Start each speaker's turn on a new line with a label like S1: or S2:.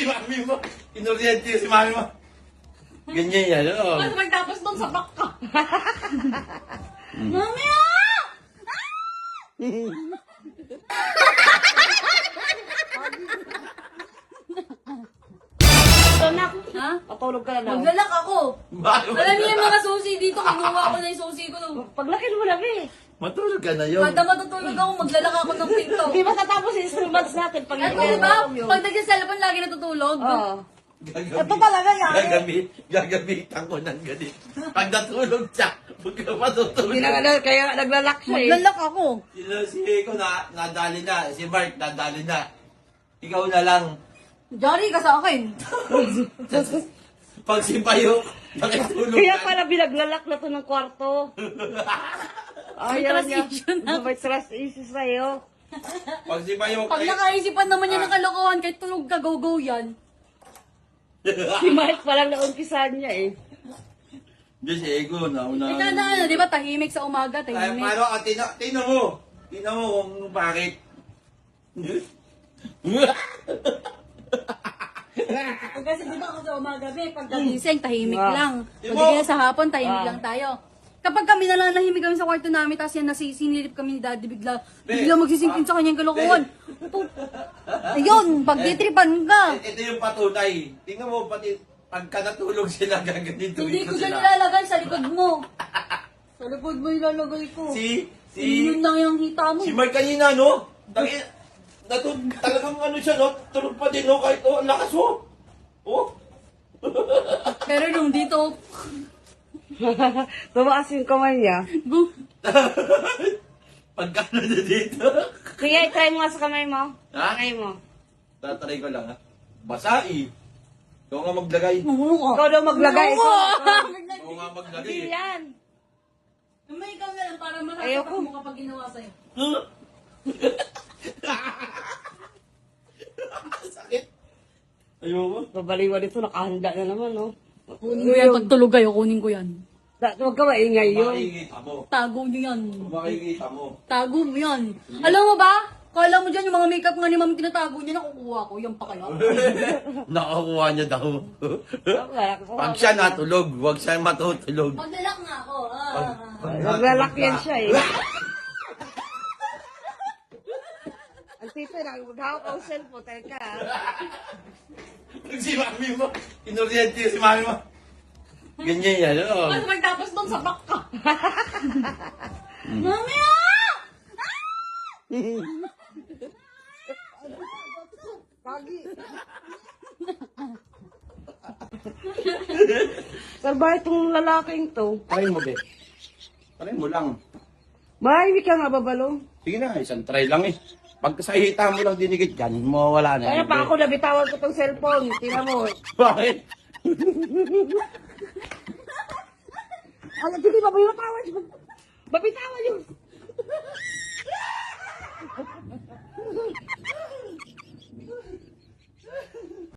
S1: mami mo. Inuryente si mami mo. Ganyan yan, oh.
S2: Mas magtapos doon sa back ka. Mami ah!
S3: Anak,
S2: Ha?
S3: patulog ka na daw.
S2: Maglalak ako.
S1: Bakit?
S2: Alam niyo yung mga susi dito, kinuha ko na yung susi ko.
S3: Paglaki mo na, be.
S1: Matulog ka na yun.
S2: Kada matutulog ako, maglalak ako ng pinto.
S3: Di ba tatapos yung instruments natin pag
S2: Ano di ba? Pag nag-cellphone, lagi natutulog.
S3: Oo.
S1: Gagabi,
S3: Ito talaga yan.
S1: gagabitan ko ng ganit. Pag natulog siya, huwag ka matutulog.
S3: Hindi na kaya naglalak siya eh.
S2: Maglalak ako.
S1: Si Eko nadali na, si Mark nadali na. Ikaw na lang.
S2: Jari ka sa akin.
S1: Pag si Payo, nakitulog
S3: Kaya
S1: na.
S3: pala binaglalak na to ng kwarto. Ayaw
S2: trust
S3: niya.
S2: issue na.
S3: May trust issue sa'yo.
S1: Pag si Payo,
S2: Pag nakaisipan naman niya ng kalokohan, kahit tulog ka, go-go yan.
S3: Si Mike palang naumpisahan niya eh.
S1: Di si Eko, nauna.
S2: Ika na ano, di ba, tahimik sa umaga,
S1: Ay,
S2: tahimik.
S1: paano ka, tingnan mo. Tingnan mo kung bakit.
S2: Kasi di ba ako sa umaga, be, pag nagising, tahimik
S3: Wow.
S2: lang.
S1: Di
S2: O
S1: mo-
S2: di kaya sa hapon, tahimik
S3: Wow.
S2: lang tayo. Kapag kami na lang nahimik kami sa kwarto namin, tapos yan sinilip kami ni Daddy, bigla
S1: Be,
S2: magsisingkin sa kanyang kalokohan. Ayun, pagtitripan ka.
S1: Ito yung patunay. Tingnan mo, pati pagka natulog sila, gaganito.
S2: Hindi ko dyan nilalagay sa likod mo. Sa likod mo ilalagay ko. Yun lang yung hita mo.
S1: Si Mark kanina, no? Talagang ano siya, no? Tulog pa din, no? Kahit, oh, ang lakas, oh. Oh.
S2: Pero yung dito,
S3: Tumaas yung kamay niya.
S1: Pagka na dito.
S3: Kaya try mo nga sa kamay mo.
S1: Ha?
S3: Try mo.
S1: Tatry ko lang, ha? Basa, eh. Ikaw nga maglagay.
S3: Ikaw daw maglagay.
S1: Ikaw nga maglagay,
S3: Hindi
S1: eh.
S3: yan.
S2: may ikaw na lang para
S3: Ayoko.
S2: makakapak mo kapag ginawa sa'yo.
S1: Sakit. Ayoko.
S3: Babaliwan dito, nakahanda na naman, no?
S2: Kunin ko yan, pag tulog kayo, kunin ko yan.
S3: Huwag ka maingay yun.
S1: Makikita mo.
S2: Tago nyo yan.
S1: Makikita mo.
S2: Tago mo yan. Alam mo ba? Kala mo dyan yung mga makeup nga ni ma'am tinatago niya, nakukuha ko. Yan pa kayo.
S1: Nakakuha niya daw. Pag siya natulog, huwag siya matutulog.
S2: Maglalak nga ako.
S3: Naglalak yan siya eh. Ang tito, naghahawak ang cellphone. Teka.
S1: Si mami mo, inuryente si mami mo. Ganyan yan, oh.
S2: Mas magtapos doon sa back ka. Mami ah!
S3: Pagi. Salba itong lalaking to.
S1: Try mo, be. Try mo lang.
S3: Mahimik ka nga, babalo.
S1: Sige na, isang try lang eh. Pag sa hita mo lang dinigit dyan, mawawala na.
S3: Kaya pa ako nabitawan ko tong cellphone. Tingnan mo.
S1: Bakit?
S3: Alam, hindi ba yung matawan? Mabitawan yun.